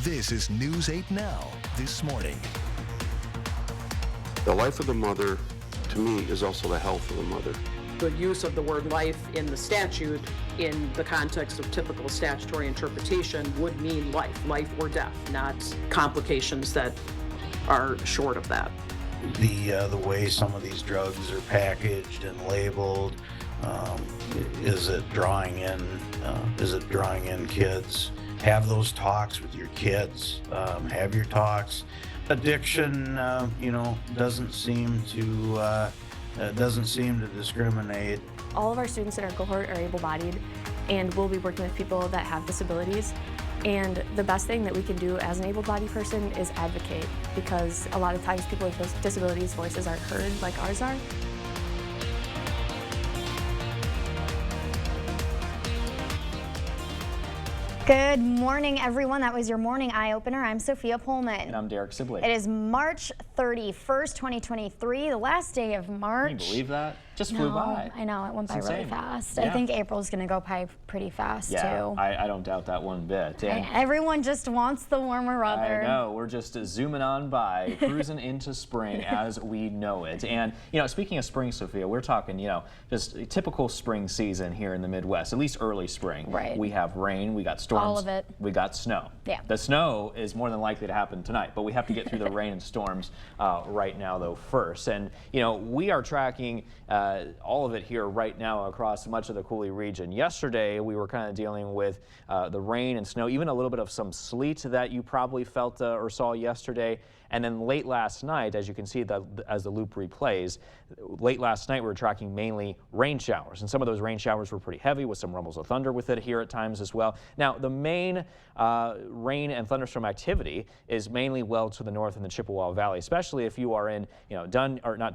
This is News 8 Now, this morning. The life of the mother, to me, is also the health of the mother. The use of the word life in the statute in the context of typical statutory interpretation would mean life or death, not complications that are short of that. The way some of these drugs are packaged and labeled, is it drawing in kids? Have those talks with your kids. Have your talks. Addiction, doesn't seem to discriminate. All of our students in our cohort are able-bodied, and we'll be working with people that have disabilities. And the best thing that we can do as an able-bodied person is advocate, because a lot of times people with disabilities' voices aren't heard like ours are. Good morning, everyone. That was your morning eye-opener. I'm Sophia Pullman. And I'm Derek Sibley. It is March 31st, 2023, the last day of March. Can you believe that? Just flew by. I know, it went by really fast. Yeah. I think April's going to go by pretty fast, too. I don't doubt that one bit. And everyone just wants the warmer weather. I know. We're just zooming on by, cruising into spring as we know it. And, speaking of spring, Sophia, we're talking, just a typical spring season here in the Midwest, at least early spring. Right. We have rain, we got storms. All of it. We got snow. Yeah. The snow is more than likely to happen tonight, but we have to get through the rain and storms right now, though, first. And, we are tracking all of it here right now across much of the Coulee region. Yesterday, we were kind of dealing with the rain and snow, even a little bit of some sleet that you probably felt or saw yesterday. And then late last night, as you can see as the loop replays, late last night we were tracking mainly rain showers. And some of those rain showers were pretty heavy with some rumbles of thunder with it here at times as well. Now, the main rain and thunderstorm activity is mainly well to the north in the Chippewa Valley, especially if you are in, not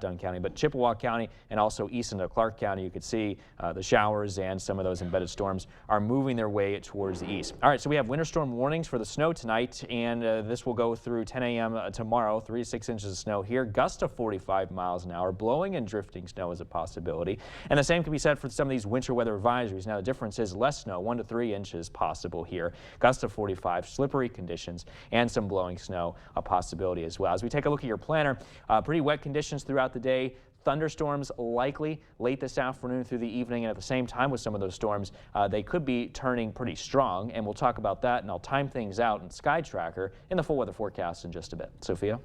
Dunn County, but Chippewa County and also east into Clark County. You could see the showers and some of those embedded storms are moving their way towards the east. All right, so we have winter storm warnings for the snow tonight, and this will go through 10 a.m. tomorrow. 3 to 6 inches of snow here, gusts of 45 miles an hour. Blowing and drifting snow is a possibility. And the same can be said for some of these winter weather advisories. Now, the difference is less snow, 1 to 3 inches possible here. Gusts of 45, slippery conditions, and some blowing snow a possibility as well. As we take a look at your planner, pretty wet conditions throughout the day. Thunderstorms likely late this afternoon through the evening, and at the same time with some of those storms, they could be turning pretty strong, and we'll talk about that, and I'll time things out in Sky Tracker in the full weather forecast in just a bit. Sophia?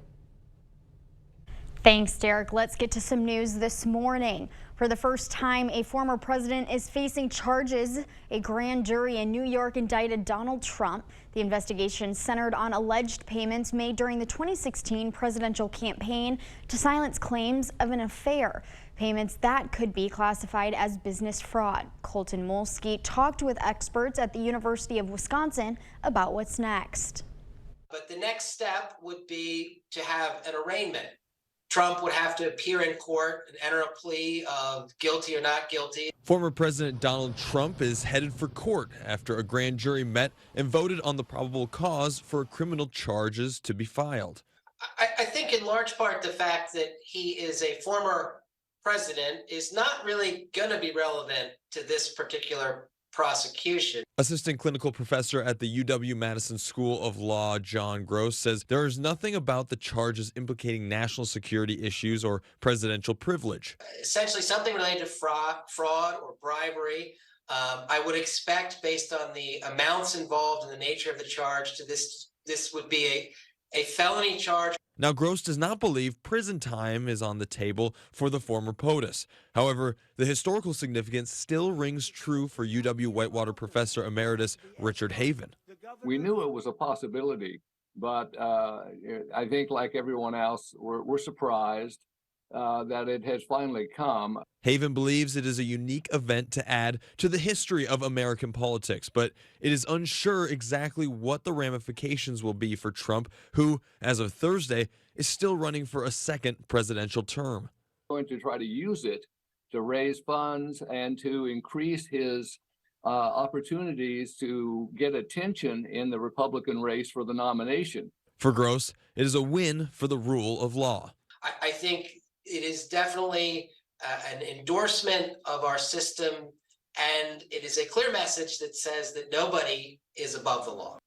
Thanks, Derek. Let's get to some news this morning. For the first time, a former president is facing charges. A grand jury in New York indicted Donald Trump. The investigation centered on alleged payments made during the 2016 presidential campaign to silence claims of an affair. Payments that could be classified as business fraud. Colton Molsky talked with experts at the University of Wisconsin about what's next. But the next step would be to have an arraignment. Trump would have to appear in court and enter a plea of guilty or not guilty. Former President Donald Trump is headed for court after a grand jury met and voted on the probable cause for criminal charges to be filed. I think in large part the fact that he is a former president is not really going to be relevant to this particular prosecution. Assistant clinical professor at the UW-Madison School of Law, John Gross, says there is nothing about the charges implicating national security issues or presidential privilege. Essentially something related to fraud or bribery. I would expect, based on the amounts involved and the nature of the charge, this would be a felony charge. Now, Gross does not believe prison time is on the table for the former POTUS. However, the historical significance still rings true for UW Whitewater professor emeritus Richard Haven. We knew it was a possibility, but I think, like everyone else, we're surprised that it has finally come. Haven believes it is a unique event to add to the history of American politics, but it is unsure exactly what the ramifications will be for Trump, who, as of Thursday, is still running for a second presidential term. Going to try to use it to raise funds and to increase his opportunities to get attention in the Republican race for the nomination. For Gross, it is a win for the rule of law. I think it is definitely an endorsement of our system, and it is a clear message that says that nobody is above the law.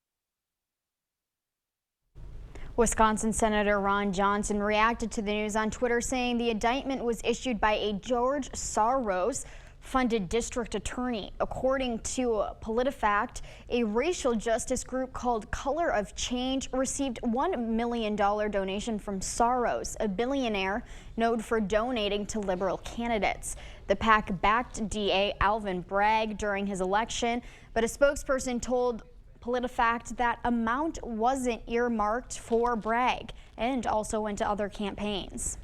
Wisconsin Senator Ron Johnson reacted to the news on Twitter, saying the indictment was issued by a George Soros-funded district attorney. According to PolitiFact, a racial justice group called Color of Change received $1 million donation from Soros, a billionaire known for donating to liberal candidates. The PAC backed DA Alvin Bragg during his election, but a spokesperson told PolitiFact that amount wasn't earmarked for Bragg and also went to other campaigns.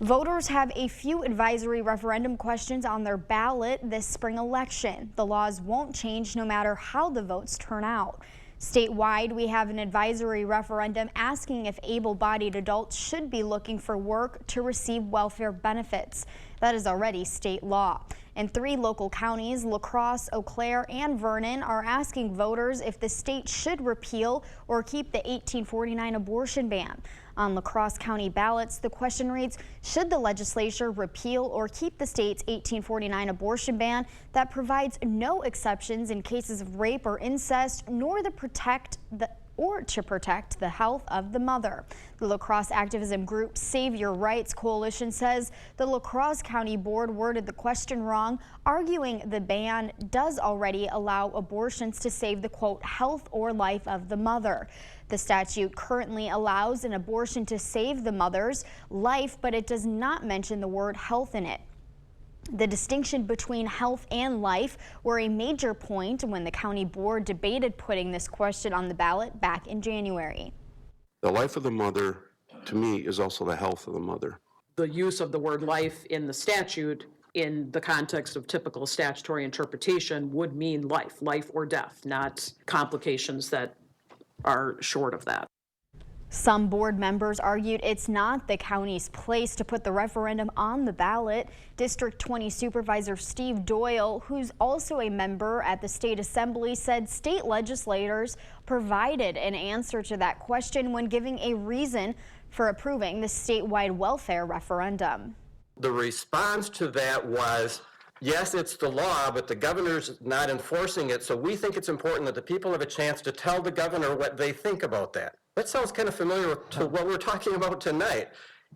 Voters have a few advisory referendum questions on their ballot this spring election. The laws won't change no matter how the votes turn out. Statewide, we have an advisory referendum asking if able-bodied adults should be looking for work to receive welfare benefits. That is already state law. In 3 local counties, La Crosse, Eau Claire, and Vernon, are asking voters if the state should repeal or keep the 1849 abortion ban. On La Crosse County ballots, the question reads, should the legislature repeal or keep the state's 1849 abortion ban that provides no exceptions in cases of rape or incest, nor to protect the health of the mother? The La Crosse activism group Save Your Rights Coalition says the La Crosse County Board worded the question wrong, arguing the ban does already allow abortions to save the, quote, health or life of the mother. The statute currently allows an abortion to save the mother's life, but it does not mention the word health in it. The distinction between health and life were a major point when the county board debated putting this question on the ballot back in January. The life of the mother, to me, is also the health of the mother. The use of the word life in the statute in the context of typical statutory interpretation would mean life or death, not complications that are short of that. Some board members argued it's not the county's place to put the referendum on the ballot. District 20 Supervisor Steve Doyle, who's also a member at the state assembly, said state legislators provided an answer to that question when giving a reason for approving the statewide welfare referendum. The response to that was, yes, it's the law, but the governor's not enforcing it, so we think it's important that the people have a chance to tell the governor what they think about that. That sounds kind of familiar to what we're talking about tonight.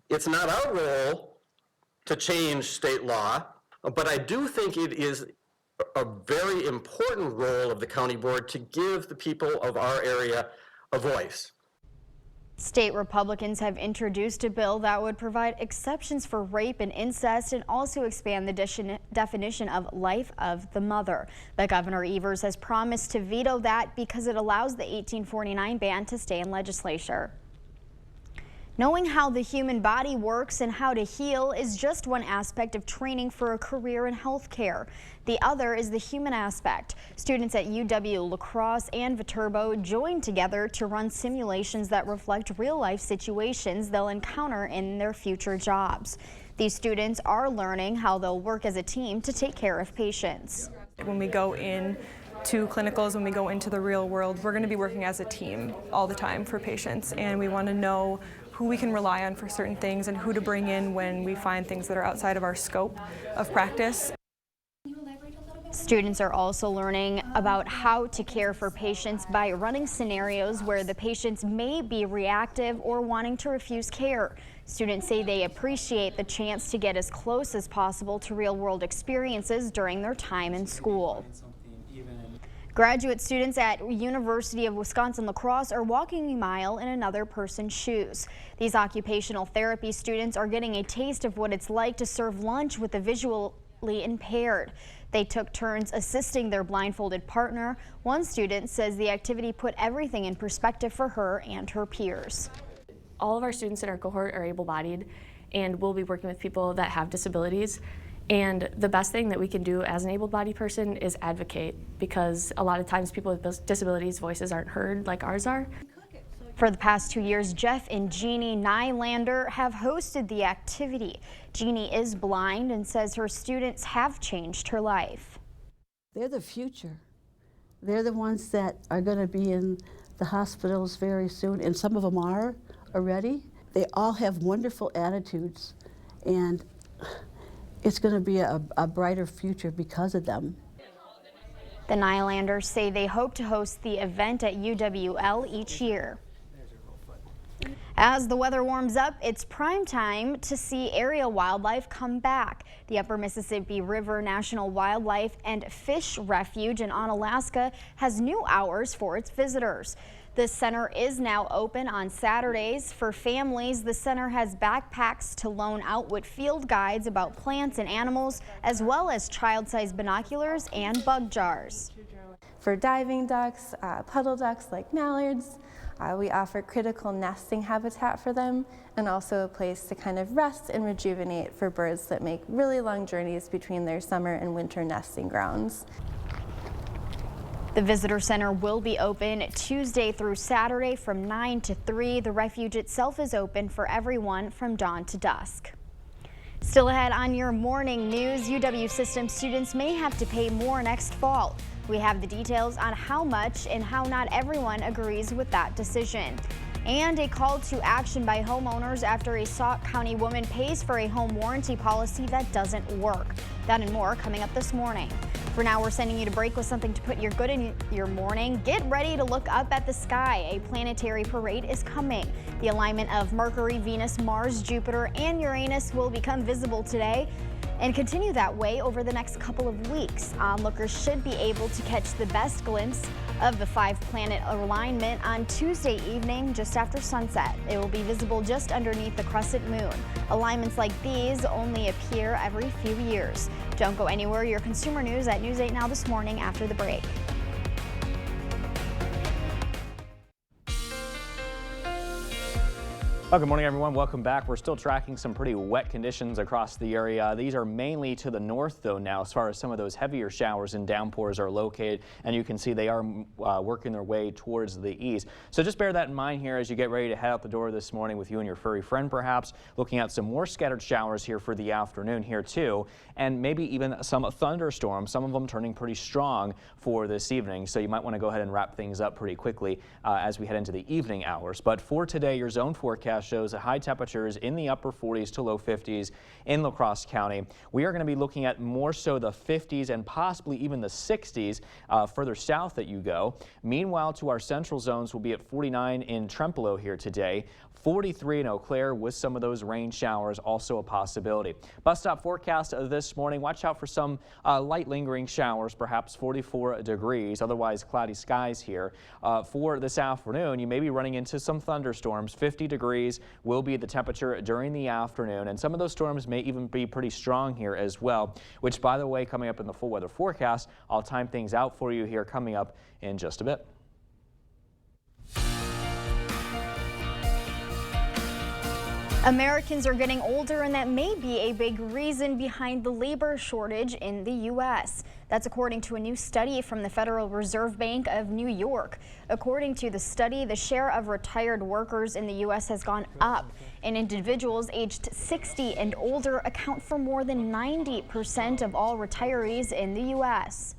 It's not our role to change state law, but I do think it is a very important role of the county board to give the people of our area a voice. State Republicans have introduced a bill that would provide exceptions for rape and incest and also expand the definition of life of the mother. But Governor Evers has promised to veto that because it allows the 1849 ban to stay in legislature. Knowing how the human body works and how to heal is just one aspect of training for a career in healthcare. The other is the human aspect. Students at UW La Crosse and Viterbo joined together to run simulations that reflect real-life situations they'll encounter in their future jobs. These students are learning how they'll work as a team to take care of patients. When we go in to clinicals, when we go into the real world, we're going to be working as a team all the time for patients, and we want to know who we can rely on for certain things and who to bring in when we find things that are outside of our scope of practice. Students are also learning about how to care for patients by running scenarios where the patients may be reactive or wanting to refuse care. Students say they appreciate the chance to get as close as possible to real-world experiences during their time in school. Graduate students at University of Wisconsin-La Crosse are walking a mile in another person's shoes. These occupational therapy students are getting a taste of what it's like to serve lunch with the visually impaired. They took turns assisting their blindfolded partner. One student says the activity put everything in perspective for her and her peers. All of our students in our cohort are able-bodied, and we'll be working with people that have disabilities. And the best thing that we can do as an able-bodied person is advocate, because a lot of times people with disabilities' voices aren't heard like ours are. For the past 2 years, Jeff and Jeannie Nylander have hosted the activity. Jeannie is blind and says her students have changed her life. They're the future. They're the ones that are going to be in the hospitals very soon, and some of them are already. They all have wonderful attitudes, and it's going to be a brighter future because of them. The Nylanders say they hope to host the event at UWL each year. As the weather warms up, it's prime time to see area wildlife come back. The Upper Mississippi River National Wildlife and Fish Refuge in Onalaska has new hours for its visitors. The center is now open on Saturdays. For families, the center has backpacks to loan out with field guides about plants and animals, as well as child-sized binoculars and bug jars. For diving ducks, puddle ducks like mallards, we offer critical nesting habitat for them, and also a place to kind of rest and rejuvenate for birds that make really long journeys between their summer and winter nesting grounds. The visitor center will be open Tuesday through Saturday from 9 to 3. The refuge itself is open for everyone from dawn to dusk. Still ahead on your morning news, UW System students may have to pay more next fall. We have the details on how much and how not everyone agrees with that decision. And a call to action by homeowners after a Sauk County woman pays for a home warranty policy that doesn't work. That and more coming up this morning. For now, we're sending you to break with something to put your good in your morning. Get ready to look up at the sky. A planetary parade is coming. The alignment of Mercury, Venus, Mars, Jupiter, and Uranus will become visible today and continue that way over the next couple of weeks. Onlookers should be able to catch the best glimpse of the 5-planet alignment on Tuesday evening just after sunset. It will be visible just underneath the crescent moon. Alignments like these only appear every few years. Don't go anywhere. Your consumer news at News 8 Now this morning after the break. Well, good morning, everyone. Welcome back. We're still tracking some pretty wet conditions across the area. These are mainly to the north, though, now, as far as some of those heavier showers and downpours are located. And you can see they are working their way towards the east. So just bear that in mind here as you get ready to head out the door this morning with you and your furry friend, perhaps. Looking at some more scattered showers here for the afternoon here, too. And maybe even some thunderstorms, some of them turning pretty strong for this evening. So you might want to go ahead and wrap things up pretty quickly as we head into the evening hours. But for today, your zone forecast shows high temperatures in the upper 40s to low 50s in La Crosse County. We are going to be looking at more so the 50s and possibly even the 60s further south that you go. Meanwhile, to our central zones, we'll be at 49 in Trempealeau here today. 43 in Eau Claire with some of those rain showers also a possibility. Bus stop forecast this morning. Watch out for some light lingering showers, perhaps 44 degrees. Otherwise, cloudy skies here. For this afternoon, you may be running into some thunderstorms. 50 degrees will be the temperature during the afternoon. And some of those storms may even be pretty strong here as well, which, by the way, coming up in the full weather forecast, I'll time things out for you here coming up in just a bit. Americans are getting older, and that may be a big reason behind the labor shortage in the U.S. That's according to a new study from the Federal Reserve Bank of New York. According to the study, the share of retired workers in the U.S. has gone up, and individuals aged 60 and older account for more than 90% of all retirees in the U.S.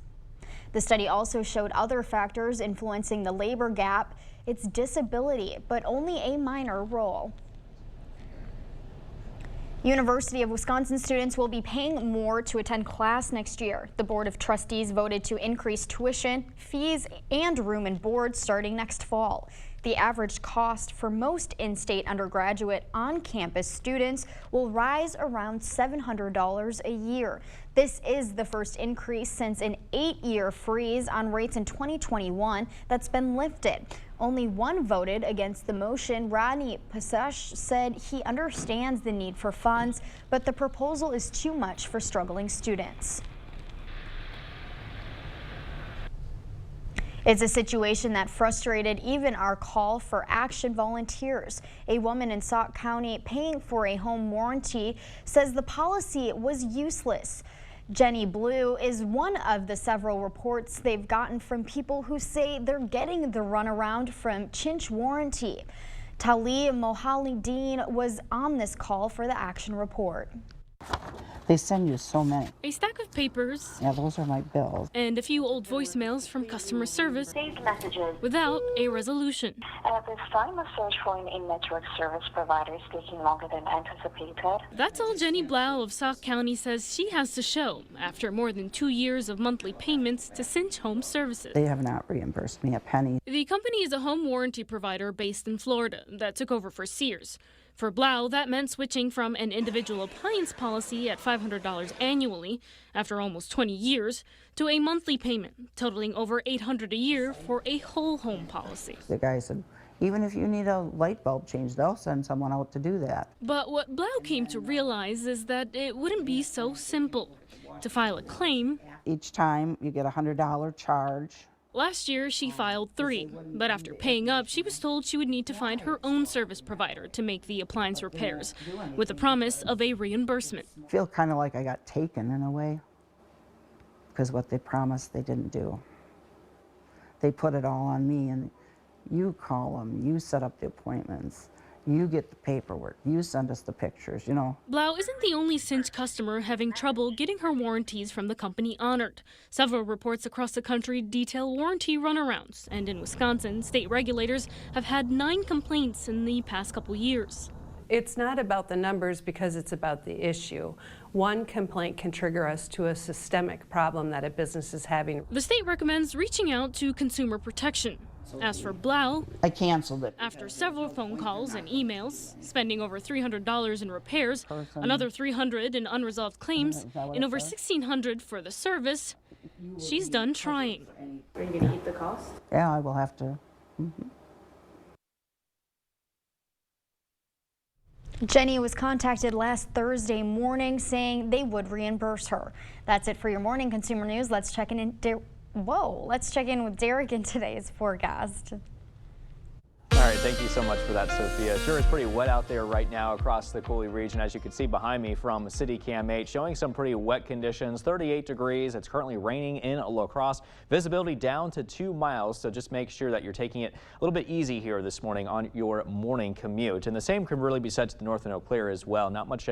The study also showed other factors influencing the labor gap. It's disability, but only a minor role. University of Wisconsin students will be paying more to attend class next year. The Board of Trustees voted to increase tuition, fees, and room and board starting next fall. The average cost for most in-state undergraduate on-campus students will rise around $700 a year. This is the first increase since an 8-year freeze on rates in 2021 that's been lifted. Only one voted against the motion. Rodney Pasesh said he understands the need for funds, but the proposal is too much for struggling students. It's a situation that frustrated even our call for action volunteers. A woman in Sauk County paying for a home warranty says the policy was useless. Jenny Blue is one of the several reports they've gotten from people who say they're getting the runaround from Chinch Warranty. Tali Mohalideen was on this call for the Action Report. They send you so many. A stack of papers. Yeah, those are my bills. And a few old voicemails from customer service. Saved messages. Without a resolution. And at this time, a search for an in-network service provider is taking longer than anticipated. That's all Jenny Blau of Sauk County says she has to show after more than 2 years of monthly payments to Cinch Home Services. They have not reimbursed me a penny. The company is a home warranty provider based in Florida that took over for Sears. For Blau, that meant switching from an individual appliance policy at $500 annually after almost 20 years to a monthly payment totaling over $800 a year for a whole home policy. The guy said, even if you need a light bulb change, they'll send someone out to do that. But what Blau came to realize is that it wouldn't be so simple. To file a claim, each time you get a $100 charge. Last year, she filed 3, but after paying up, she was told she would need to find her own service provider to make the appliance repairs, with the promise of a reimbursement. I feel kind of like I got taken in a way, because what they promised they didn't do. They put it all on me, and you call them, you set up the appointments. You get the paperwork. You send us the pictures, you know. Blau isn't the only Cinch customer having trouble getting her warranties from the company honored. Several reports across the country detail warranty runarounds, and in Wisconsin, state regulators have had 9 complaints in the past couple years. It's not about the numbers because it's about the issue. One complaint can trigger us to a systemic problem that a business is having. The state recommends reaching out to Consumer Protection. As for Blau, I canceled it. After several phone calls and emails, spending over $300 in repairs, another $300 in unresolved claims, and over $1,600 for the service, she's done trying. Are you going to eat the cost? Yeah, I will have to. Jenny was contacted last Thursday morning saying they would reimburse her. That's it for your morning consumer news. Let's check in. Let's check in with Derek in today's forecast. All right, thank you so much for that, Sophia. Sure, it's pretty wet out there right now across the Cooley region, as you can see behind me from City Cam 8, showing some pretty wet conditions, 38 degrees. It's currently raining in La Crosse. Visibility down to 2 miles, so just make sure that you're taking it a little bit easy here this morning on your morning commute. And the same can really be said to the north in Eau Claire as well. Not much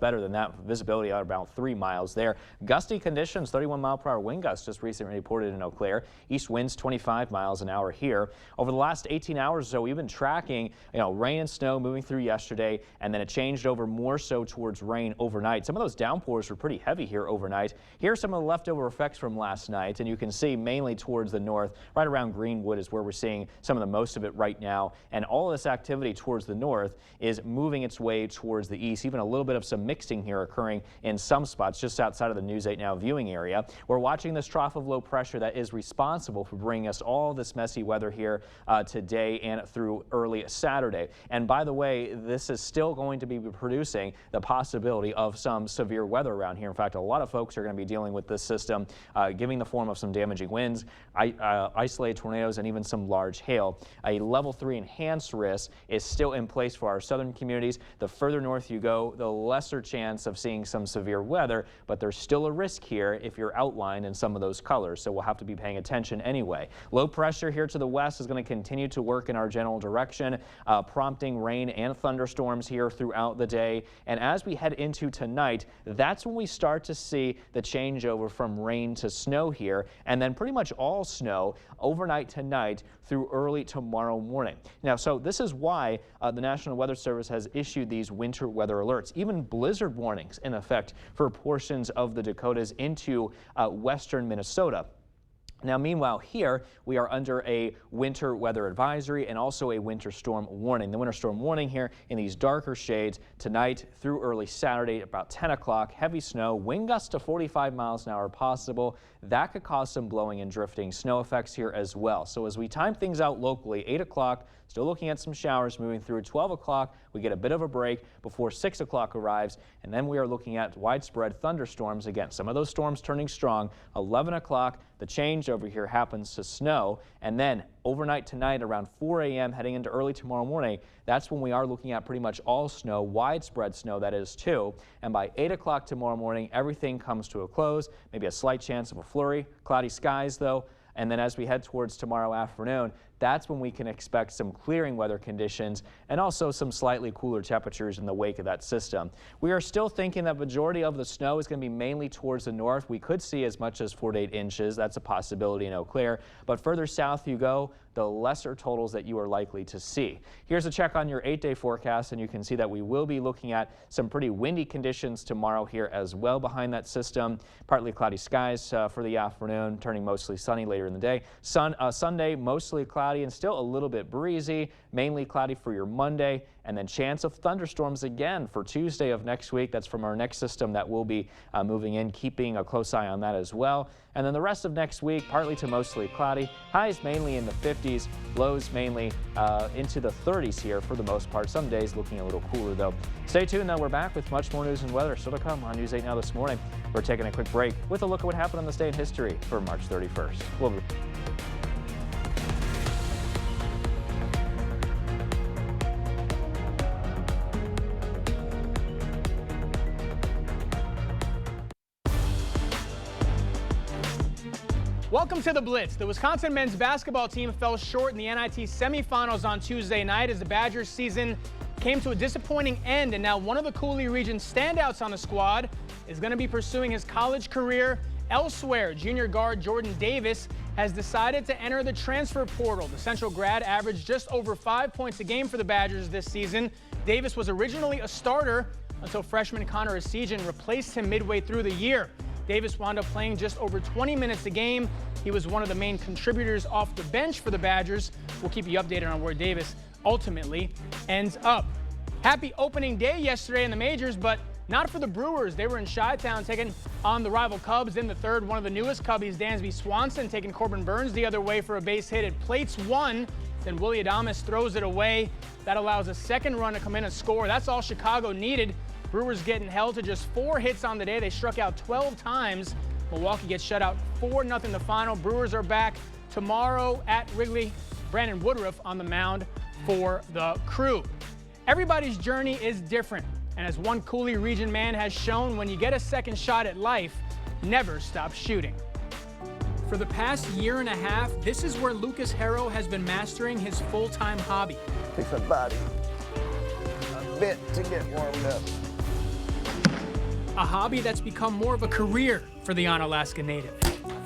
better than that. Visibility at about 3 miles there. Gusty conditions, 31-mile-per-hour wind gusts just recently reported in Eau Claire. East winds 25 miles an hour here. Over the last 18 hours, so we've been tracking, rain and snow moving through yesterday, and then it changed over more so towards rain overnight. Some of those downpours were pretty heavy here overnight. Here are some of the leftover effects from last night, and you can see mainly towards the north, right around Greenwood is where we're seeing some of the most of it right now. And all of this activity towards the north is moving its way towards the east. Even a little bit of some mixing here occurring in some spots just outside of the News 8 Now viewing area. We're watching this trough of low pressure that is responsible for bringing us all this messy weather here today and through early Saturday. And by the way, this is still going to be producing the possibility of some severe weather around here. In fact, a lot of folks are going to be dealing with this system, giving the form of some damaging winds, isolated tornadoes, and even some large hail. A level 3 enhanced risk is still in place for our southern communities. The further north you go, the lesser chance of seeing some severe weather, but there's still a risk here if you're outlined in some of those colors, so we'll have to be paying attention anyway. Low pressure here to the west is going to continue to work in our general direction, prompting rain and thunderstorms here throughout the day. And as we head into tonight, that's when we start to see the changeover from rain to snow here, and then pretty much all snow overnight tonight through early tomorrow morning. Now, so this is why the National Weather Service has issued these winter weather alerts, even blizzard warnings in effect for portions of the Dakotas into western Minnesota. Now, meanwhile, here we are under a winter weather advisory and also a winter storm warning. The winter storm warning here in these darker shades tonight through early Saturday, about 10 o'clock, heavy snow, wind gusts to 45 miles an hour possible. That could cause some blowing and drifting snow effects here as well. So as we time things out locally, 8 o'clock, still looking at some showers moving through. 12 o'clock, we get a bit of a break before 6 o'clock arrives, and then we are looking at widespread thunderstorms again. Some of those storms turning strong. 11 o'clock, the change over here happens to snow, and then overnight tonight around 4 a.m. heading into early tomorrow morning, that's when we are looking at pretty much all snow, widespread snow that is too. And by 8 o'clock tomorrow morning, everything comes to a close, maybe a slight chance of a flurry, cloudy skies though. And then as we head towards tomorrow afternoon, that's when we can expect some clearing weather conditions and also some slightly cooler temperatures in the wake of that system. We are still thinking that majority of the snow is going to be mainly towards the north. We could see as much as 4 to 8 inches. That's a possibility in Eau Claire. But further south you go, the lesser totals that you are likely to see. Here's a check on your 8-day forecast, and you can see that we will be looking at some pretty windy conditions tomorrow here as well behind that system. Partly cloudy skies for the afternoon, turning mostly sunny later in the day. Sunday, mostly cloudy and still a little bit breezy, mainly cloudy for your Monday, and then chance of thunderstorms again for Tuesday of next week. That's from our next system that will be moving in, keeping a close eye on that as well. And then the rest of next week, partly to mostly cloudy, highs mainly in the 50s, lows mainly into the 30s here for the most part. Some days looking a little cooler though. Stay tuned though, we're back with much more news and weather still to come on News 8 Now this morning. We're taking a quick break with a look at what happened on this day in history for March 31st. We'll be Welcome to the Blitz. The Wisconsin men's basketball team fell short in the NIT semifinals on Tuesday night as the Badgers season came to a disappointing end, and now one of the Coulee region standouts on the squad is going to be pursuing his college career elsewhere. Junior guard Jordan Davis has decided to enter the transfer portal. The Central grad averaged just over 5 points a game for the Badgers this season. Davis was originally a starter until freshman Connor Esijan replaced him midway through the year. Davis wound up playing just over 20 minutes a game. He was one of the main contributors off the bench for the Badgers. We'll keep you updated on where Davis ultimately ends up. Happy opening day yesterday in the majors, but not for the Brewers. They were in Chi-Town taking on the rival Cubs in the third. One of the newest Cubbies, Dansby Swanson, taking Corbin Burns the other way for a base hit. It plates one. Then Willy Adames throws it away. That allows a second run to come in and score. That's all Chicago needed. Brewers getting held to just 4 hits on the day. They struck out 12 times. Milwaukee gets shut out 4-0 the final. Brewers are back tomorrow at Wrigley. Brandon Woodruff on the mound for the Crew. Everybody's journey is different. And as one Coulee region man has shown, when you get a second shot at life, never stop shooting. For the past year and a half, this is where Lucas Harrow has been mastering his full-time hobby. Takes my body a bit to get warmed up. A hobby that's become more of a career for the Onalaska native.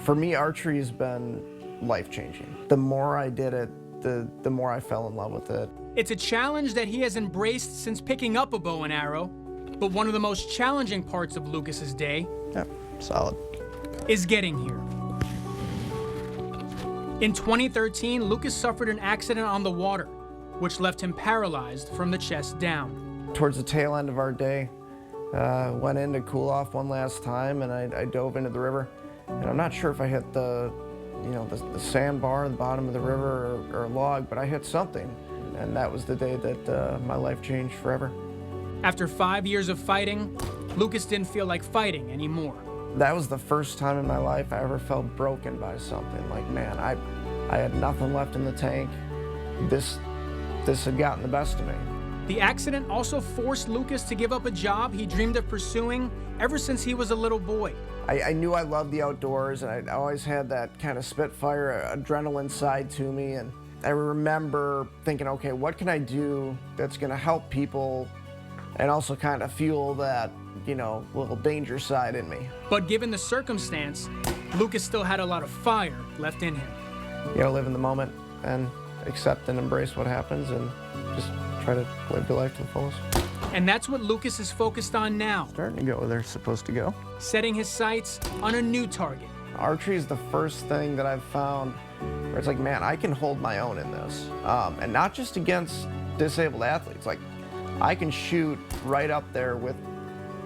For me, archery has been life-changing. The more I did it, the more I fell in love with it. It's a challenge that he has embraced since picking up a bow and arrow, but one of the most challenging parts of Lucas's day solid. is getting here. In 2013, Lucas suffered an accident on the water, which left him paralyzed from the chest down. Towards the tail end of our day, went in to cool off one last time, and I dove into the river. And I'm not sure if I hit the sandbar at the bottom of the river or a log, but I hit something. And that was the day that my life changed forever. After 5 years of fighting, Lucas didn't feel like fighting anymore. That was the first time in my life I ever felt broken by something. Like, man, I had nothing left in the tank. This had gotten the best of me. The accident also forced Lucas to give up a job he dreamed of pursuing ever since he was a little boy. I knew I loved the outdoors, and I always had that kind of Spitfire adrenaline side to me. And I remember thinking, okay, what can I do that's going to help people and also kind of fuel that, little danger side in me. But given the circumstance, Lucas still had a lot of fire left in him. You gotta live in the moment and accept and embrace what happens and just try to live your life to the fullest. And that's what Lucas is focused on now. Starting to go where they're supposed to go. Setting his sights on a new target. Archery is the first thing that I've found where it's like, man, I can hold my own in this. And not just against disabled athletes. Like, I can shoot right up there with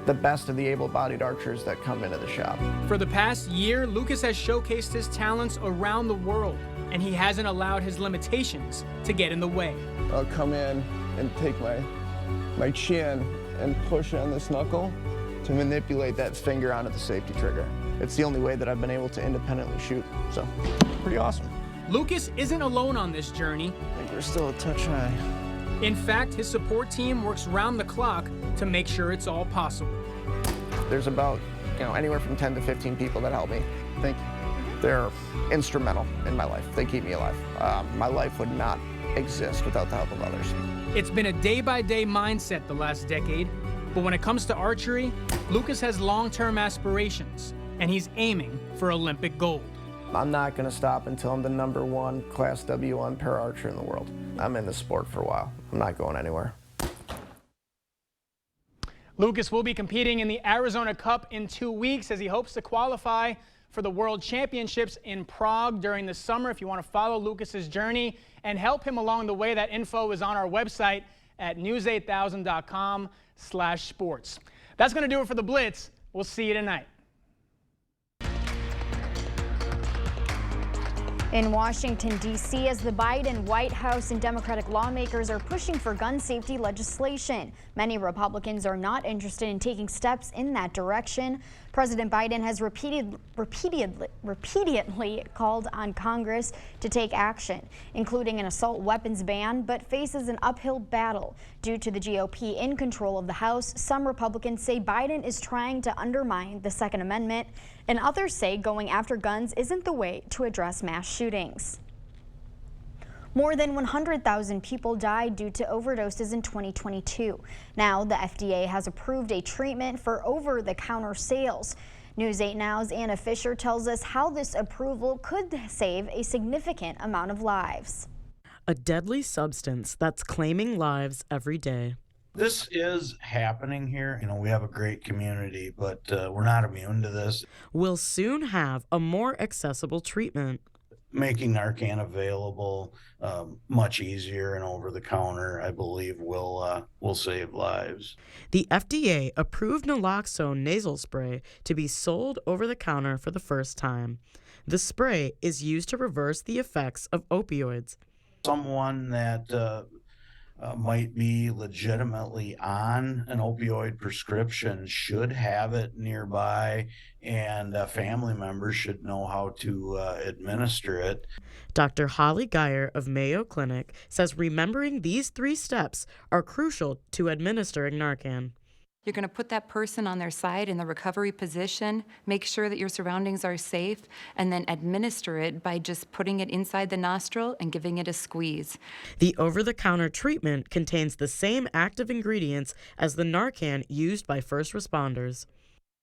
the best of the able-bodied archers that come into the shop. For the past year, Lucas has showcased his talents around the world, and he hasn't allowed his limitations to get in the way. I'll come in and take my chin and push on this knuckle to manipulate that finger onto the safety trigger. It's the only way that I've been able to independently shoot, so pretty awesome. Lucas isn't alone on this journey. I think we're still a touch high. In fact, his support team works round the clock to make sure it's all possible. There's about, anywhere from 10 to 15 people that help me. Thank you. They're instrumental in my life. They keep me alive. My life would not exist without the help of others. It's been a day-by-day mindset the last decade, but when it comes to archery, Lucas has long-term aspirations, and he's aiming for Olympic gold. I'm not going to stop until I'm the #1 Class W1 para archer in the world. I'm in the sport for a while. I'm not going anywhere. Lucas will be competing in the Arizona Cup in 2 weeks as he hopes to qualify for the World Championships in Prague during the summer. If you want to follow Lucas's journey and help him along the way, that info is on our website at news8000.com/sports. That's going to do it for the Blitz. We'll see you tonight. In Washington, D.C., as the Biden White House and Democratic lawmakers are pushing for gun safety legislation, many Republicans are not interested in taking steps in that direction. President Biden has repeatedly called on Congress to take action, including an assault weapons ban, but faces an uphill battle. Due to the GOP in control of the House, some Republicans say Biden is trying to undermine the Second Amendment, and others say going after guns isn't the way to address mass shootings. More than 100,000 people died due to overdoses in 2022. Now, the FDA has approved a treatment for over-the-counter sales. News 8 Now's Anna Fisher tells us how this approval could save a significant amount of lives. A deadly substance that's claiming lives every day. This is happening here. You know, we have a great community, but we're not immune to this. We'll soon have a more accessible treatment. Making Narcan available much easier and over the counter, I believe, will save lives. The FDA approved naloxone nasal spray to be sold over the counter for the first time. The spray is used to reverse the effects of opioids. Someone that might be legitimately on an opioid prescription should have it nearby, and family members should know how to administer it. Dr. Holly Geyer of Mayo Clinic says remembering these 3 steps are crucial to administering Narcan. You're going to put that person on their side in the recovery position, make sure that your surroundings are safe, and then administer it by just putting it inside the nostril and giving it a squeeze. The over-the-counter treatment contains the same active ingredients as the Narcan used by first responders.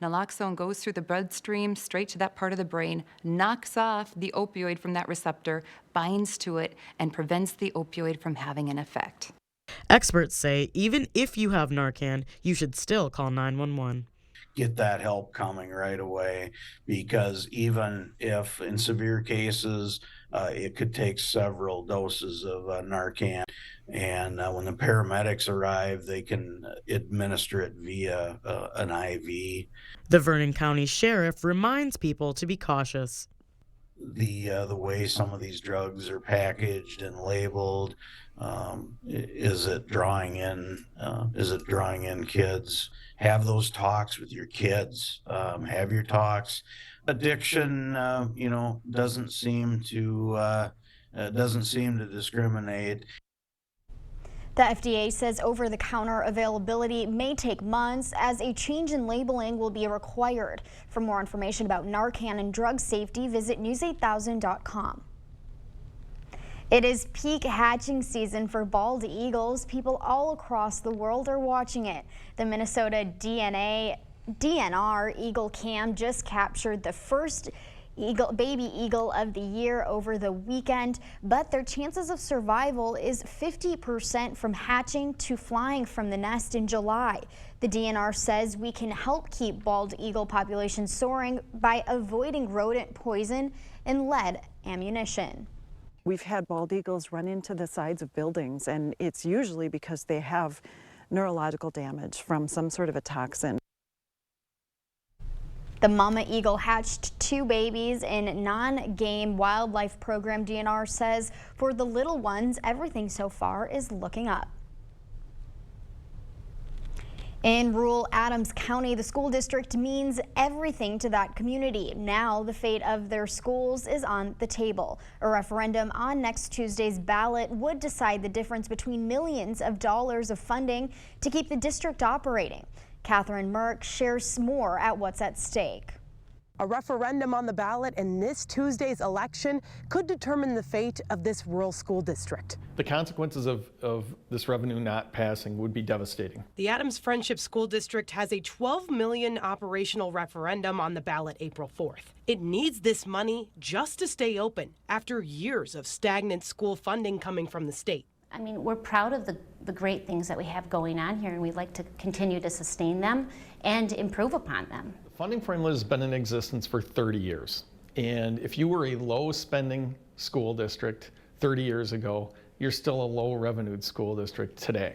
Naloxone goes through the bloodstream straight to that part of the brain, knocks off the opioid from that receptor, binds to it, and prevents the opioid from having an effect. Experts say even if you have Narcan, you should still call 911. Get that help coming right away, because even if in severe cases, it could take several doses of Narcan. And when the paramedics arrive, they can administer it via an IV. The Vernon County Sheriff reminds people to be cautious. The way some of these drugs are packaged and labeled, is it drawing in kids? Have those talks with your kids. Have your talks. Addiction, doesn't seem to discriminate. The FDA says over-the-counter availability may take months, as a change in labeling will be required. For more information about Narcan and drug safety, visit news8000.com. It is peak hatching season for bald eagles. People all across the world are watching it. The Minnesota DNR Eagle Cam just captured the first baby eagle of the year over the weekend, but their chances of survival is 50% from hatching to flying from the nest in July. The DNR says we can help keep bald eagle populations soaring by avoiding rodent poison and lead ammunition. We've had bald eagles run into the sides of buildings, and it's usually because they have neurological damage from some sort of a toxin. The mama eagle hatched 2 babies in non-game wildlife program. DNR says for the little ones, everything so far is looking up. In rural Adams County, the school district means everything to that community. Now the fate of their schools is on the table. A referendum on next Tuesday's ballot would decide the difference between millions of dollars of funding to keep the district operating. Catherine Merck shares more at what's at stake. A referendum on the ballot in this Tuesday's election could determine the fate of this rural school district. The consequences of this revenue not passing would be devastating. The Adams Friendship School District has a $12 million operational referendum on the ballot April 4th. It needs this money just to stay open after years of stagnant school funding coming from the state. I mean, we're proud of the great things that we have going on here, and we'd like to continue to sustain them and improve upon them. The funding formula has been in existence for 30 years. And if you were a low-spending school district 30 years ago, you're still a low-revenued school district today.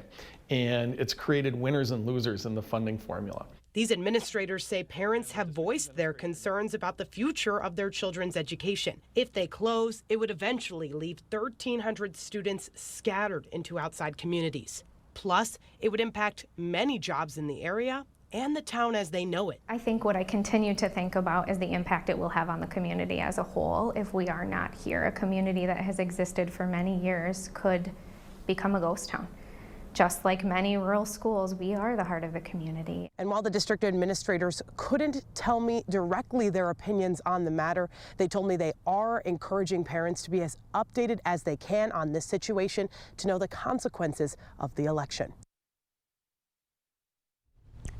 And it's created winners and losers in the funding formula. These administrators say parents have voiced their concerns about the future of their children's education. If they close, it would eventually leave 1,300 students scattered into outside communities. Plus, it would impact many jobs in the area and the town as they know it. I think what I continue to think about is the impact it will have on the community as a whole if we are not here. A community that has existed for many years could become a ghost town. Just like many rural schools, we are the heart of the community. And while the district administrators couldn't tell me directly their opinions on the matter, they told me they are encouraging parents to be as updated as they can on this situation to know the consequences of the election.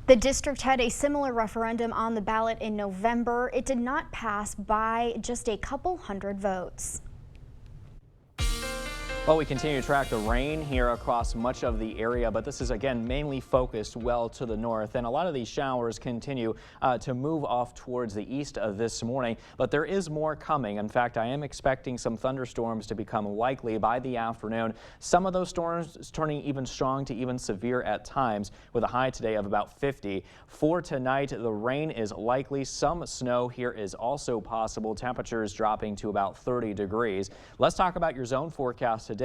The district had a similar referendum on the ballot in November. It did not pass by just a couple hundred votes. Well, we continue to track the rain here across much of the area, but this is again mainly focused well to the north, and a lot of these showers continue to move off towards the east this morning, but there is more coming. In fact, I am expecting some thunderstorms to become likely by the afternoon. Some of those storms turning even strong to even severe at times, with a high today of about 50. For tonight, the rain is likely. Some snow here is also possible. Temperatures dropping to about 30 degrees. Let's talk about your zone forecast today.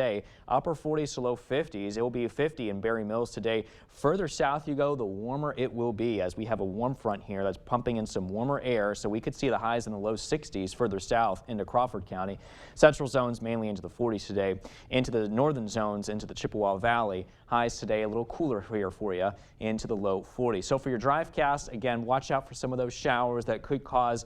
Upper 40s to low 50s. It will be 50 in Berry Mills today. Further south you go, the warmer it will be, as we have a warm front here that's pumping in some warmer air, so we could see the highs in the low 60s further south into Crawford County. Central zones mainly into the 40s today. Into the northern zones, into the Chippewa Valley, highs today a little cooler here for you into the low 40s. So for your drive cast, again, watch out for some of those showers that could cause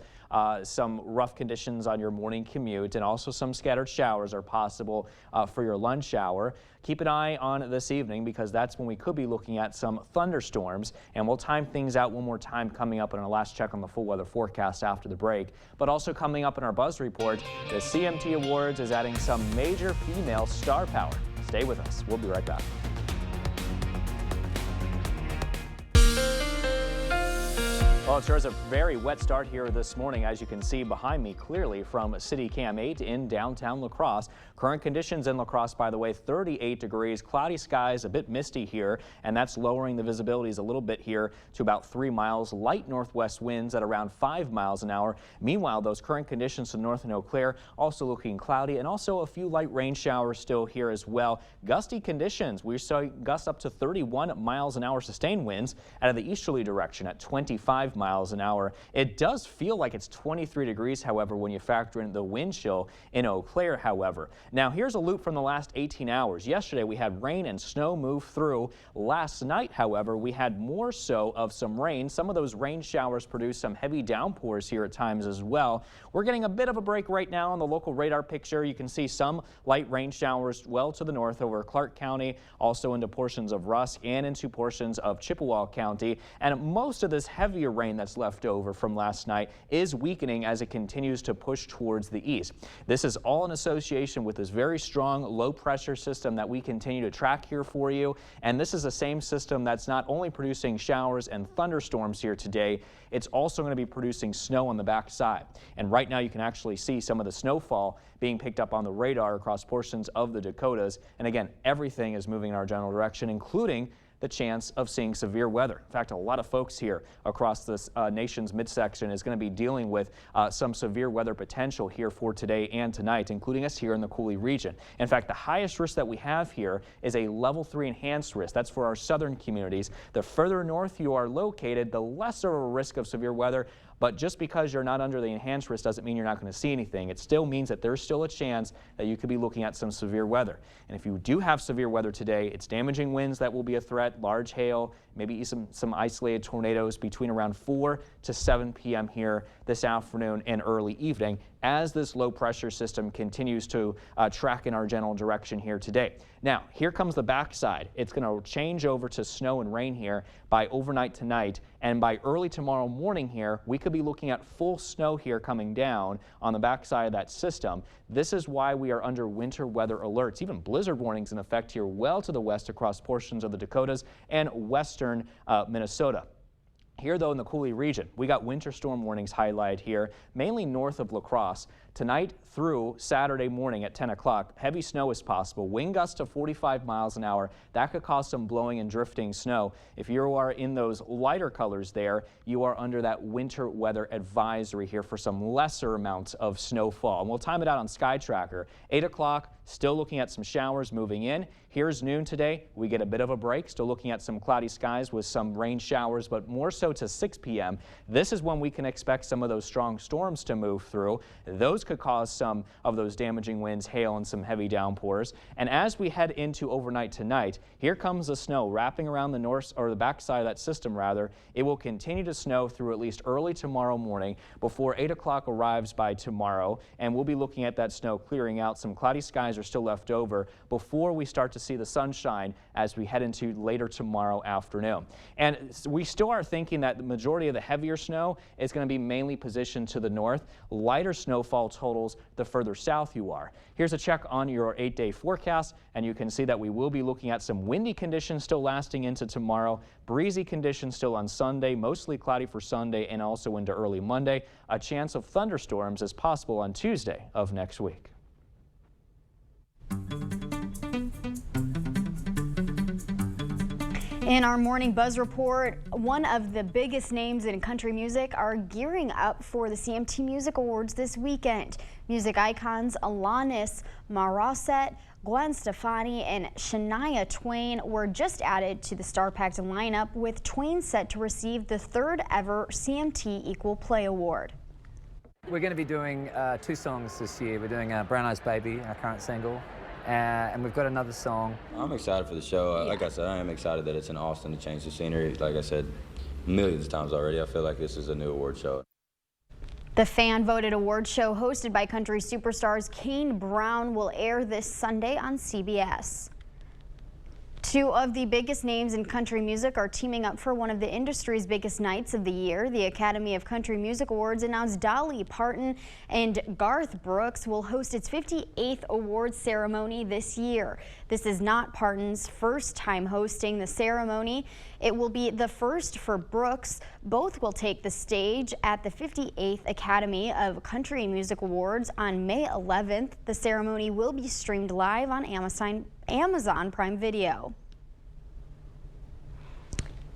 some rough conditions on your morning commute, and also some scattered showers are possible for your lunch hour. Keep an eye on this evening, because that's when we could be looking at some thunderstorms, and we'll time things out one more time coming up in our last check on the full weather forecast after the break. But also coming up in our Buzz Report, the CMT Awards is adding some major female star power. Stay with us. We'll be right back. Well, it sure is a very wet start here this morning, as you can see behind me clearly from City Cam 8 in downtown La Crosse. Current conditions in La Crosse, by the way, 38 degrees, cloudy skies, a bit misty here, and that's lowering the visibilities a little bit here to about 3 miles. Light northwest winds at around 5 miles an hour. Meanwhile, those current conditions to north in Eau Claire also looking cloudy, and also a few light rain showers still here as well. Gusty conditions. We saw gusts up to 31 miles an hour sustained winds out of the easterly direction at 25 miles an hour. It does feel like it's 23 degrees, however, when you factor in the wind chill in Eau Claire, however. Now, here's a loop from the last 18 hours. Yesterday, we had rain and snow move through. Last night, however, we had more so of some rain. Some of those rain showers produced some heavy downpours here at times as well. We're getting a bit of a break right now on the local radar picture. You can see some light rain showers well to the north over Clark County, also into portions of Rusk and into portions of Chippewa County. And most of this heavier rain that's left over from last night is weakening as it continues to push towards the east. This is all in association with this very strong low pressure system that we continue to track here for you. And this is the same system that's not only producing showers and thunderstorms here today, it's also going to be producing snow on the backside. And right now you can actually see some of the snowfall being picked up on the radar across portions of the Dakotas. And again, everything is moving in our general direction, including the chance of seeing severe weather. In fact, a lot of folks here across this nation's midsection is going to be dealing with some severe weather potential here for today and tonight, including us here in the Coulee region. In fact, the highest risk that we have here is a level 3 enhanced risk. That's for our southern communities. The further north you are located, the lesser a risk of severe weather But just because you're not under the enhanced risk doesn't mean you're not going to see anything. It still means that there's still a chance that you could be looking at some severe weather. And if you do have severe weather today, it's damaging winds that will be a threat, large hail, maybe some isolated tornadoes between around 4 to 7 p.m. here this afternoon and early evening as this low pressure system continues to track in our general direction here today. Now, here comes the backside. It's going to change over to snow and rain here by overnight tonight, and by early tomorrow morning here, we could be looking at full snow here coming down on the backside of that system. This is why we are under winter weather alerts, even blizzard warnings in effect here well to the west across portions of the Dakotas and western Minnesota. Here, though, in the Coulee region, we got winter storm warnings highlighted here, mainly north of La Crosse. Tonight through Saturday morning at 10 o'clock, heavy snow is possible. Wind gusts of 45 miles an hour. That could cause some blowing and drifting snow. If you are in those lighter colors there, you are under that winter weather advisory here for some lesser amounts of snowfall. And we'll time it out on Sky Tracker. 8 o'clock, still looking at some showers moving in. Here's noon today. We get a bit of a break. Still looking at some cloudy skies with some rain showers, but more so to 6 p.m. This is when we can expect some of those strong storms to move through. Those could cause some of those damaging winds, hail, and some heavy downpours. And as we head into overnight tonight, here comes the snow wrapping around the north or the backside of that system rather. It will continue to snow through at least early tomorrow morning before 8 o'clock arrives by tomorrow. And we'll be looking at that snow clearing out. Some cloudy skies are still left over before we start to see the sunshine as we head into later tomorrow afternoon. And we still are thinking that the majority of the heavier snow is going to be mainly positioned to the north. Lighter snowfall totals the further south you are. Here's a check on your 8-day forecast, and you can see that we will be looking at some windy conditions still lasting into tomorrow, breezy conditions still on Sunday, mostly cloudy for Sunday and also into early Monday. A chance of thunderstorms is possible on Tuesday of next week. In our Morning Buzz report, one of the biggest names in country music are gearing up for the CMT Music Awards this weekend. Music icons Alanis Morissette, Gwen Stefani, and Shania Twain were just added to the star-packed lineup, with Twain set to receive the third ever CMT Equal Play Award. We're going to be doing 2 songs this year. We're doing Brown Eyes Baby, our current single. And we've got another song. I'm excited for the show. Like I said, I am excited that it's in Austin to change the scenery. Like I said millions of times already, I feel like this is a new award show. The fan-voted award show hosted by country superstars Kane Brown will air this Sunday on CBS. 2 of the biggest names in country music are teaming up for one of the industry's biggest nights of the year. The Academy of Country Music Awards announced Dolly Parton and Garth Brooks will host its 58th awards ceremony this year. This is not Parton's first time hosting the ceremony. It will be the first for Brooks. Both will take the stage at the 58th Academy of Country Music Awards on May 11th. The ceremony will be streamed live on Amazon Prime Video.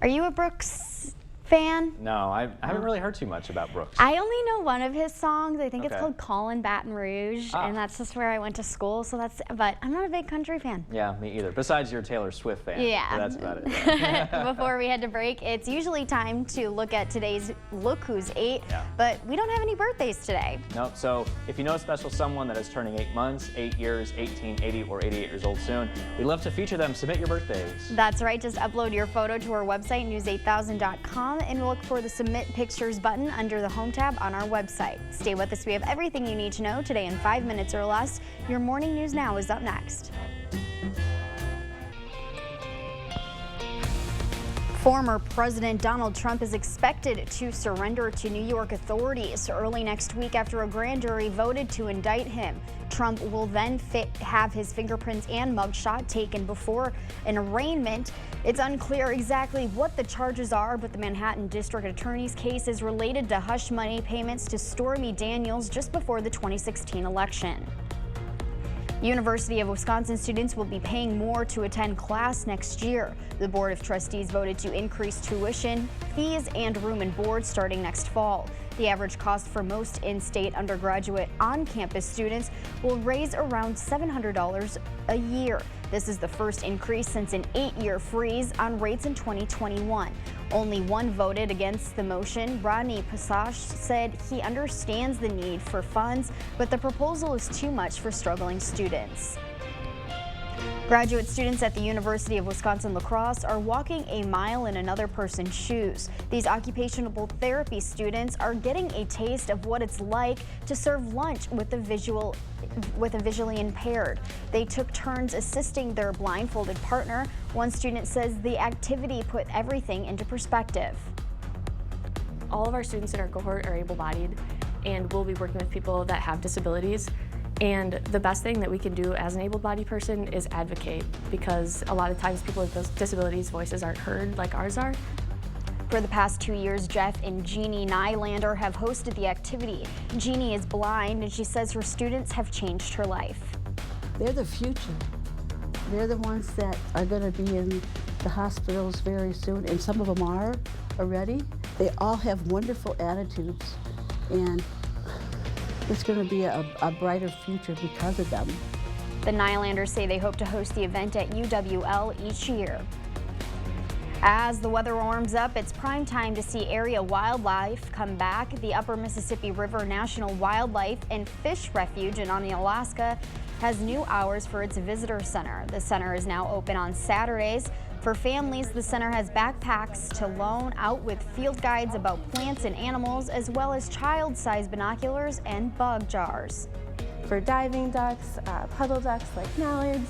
Are you a Brooks fan? No, I haven't really heard too much about Brooks. I only know one of his songs. I think it's Okay. called Callin' Baton Rouge, and that's just where I went to school. So but I'm not a big country fan. Yeah, me either. Besides, you're a Taylor Swift fan. Yeah. So that's about it. Yeah. Before we head to break, it's usually time to look at today's Look Who's 8, but we don't have any birthdays today. Nope. So if you know a special someone that is turning 8 months, 8 years, 18, 80, or 88 years old soon, we'd love to feature them. Submit your birthdays. That's right. Just upload your photo to our website, news8000.com, and we'll look for the Submit Pictures button under the Home tab on our website. Stay with us. We have everything you need to know today in 5 minutes or less. Your Morning News Now is up next. Former President Donald Trump is expected to surrender to New York authorities early next week after a grand jury voted to indict him. Trump will then have his fingerprints and mugshot taken before an arraignment. It's unclear exactly what the charges are, but the Manhattan District Attorney's case is related to hush money payments to Stormy Daniels just before the 2016 election. University of Wisconsin students will be paying more to attend class next year. The Board of Trustees voted to increase tuition, fees, and room and board starting next fall. The average cost for most in-state undergraduate on-campus students will raise around $700 a year. This is the first increase since an 8-year freeze on rates in 2021. Only one voted against the motion. Rodney Passage said he understands the need for funds, but the proposal is too much for struggling students. Graduate students at the University of Wisconsin-La Crosse are walking a mile in another person's shoes. These occupational therapy students are getting a taste of what it's like to serve lunch with a visually impaired. They took turns assisting their blindfolded partner. One student says the activity put everything into perspective. All of our students in our cohort are able-bodied, and we'll be working with people that have disabilities. And the best thing that we can do as an able-bodied person is advocate, because a lot of times people with disabilities' voices aren't heard like ours are. For the past 2 years, Jeff and Jeannie Nylander have hosted the activity. Jeannie is blind, and she says her students have changed her life. They're the future. They're the ones that are going to be in the hospitals very soon, and some of them are already. They all have wonderful attitudes, and it's going to be a brighter future because of them. The Nylanders say they hope to host the event at UWL each year. As the weather warms up, it's prime time to see area wildlife come back. The Upper Mississippi River National Wildlife and Fish Refuge in Onalaska has new hours for its visitor center. The center is now open on Saturdays. For families, the center has backpacks to loan out with field guides about plants and animals, as well as child-sized binoculars and bug jars. For diving ducks, puddle ducks like mallards,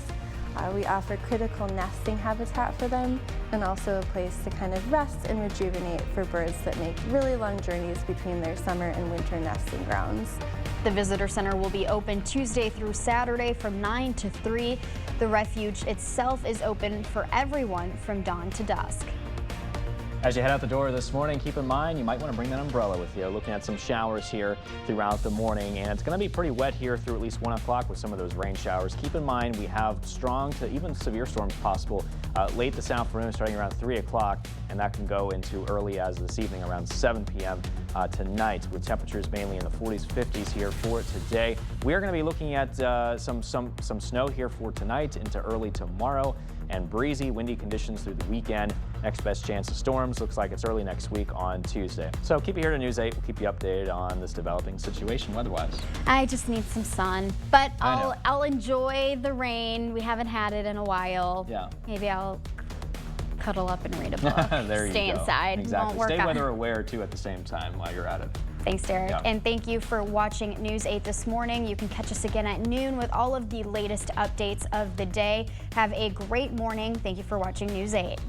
we offer critical nesting habitat for them, and also a place to kind of rest and rejuvenate for birds that make really long journeys between their summer and winter nesting grounds. The visitor center will be open Tuesday through Saturday from 9 to 3. The refuge itself is open for everyone from dawn to dusk. As you head out the door this morning, keep in mind you might want to bring that umbrella with you. Looking at some showers here throughout the morning, and it's going to be pretty wet here through at least 1 o'clock with some of those rain showers. Keep in mind we have strong to even severe storms possible late this afternoon, starting around 3 o'clock, and that can go into early as this evening around 7 p.m. Tonight, with temperatures mainly in the 40s, 50s here for today. We are going to be looking at some snow here for tonight into early tomorrow, and breezy, windy conditions through the weekend. Next best chance of storms looks like it's early next week on Tuesday. So keep it here to News 8. We'll keep you updated on this developing situation weather-wise. I just need some sun, but I'll enjoy the rain. We haven't had it in a while. Yeah. Maybe I'll cuddle up and read a book. There you Stay go. inside. Exactly. Won't work Stay out. weather aware too at the same time while you're at it. Thanks, Derek. Yeah. And thank you for watching News 8 this morning. You can catch us again at noon with all of the latest updates of the day. Have a great morning. Thank you for watching News 8.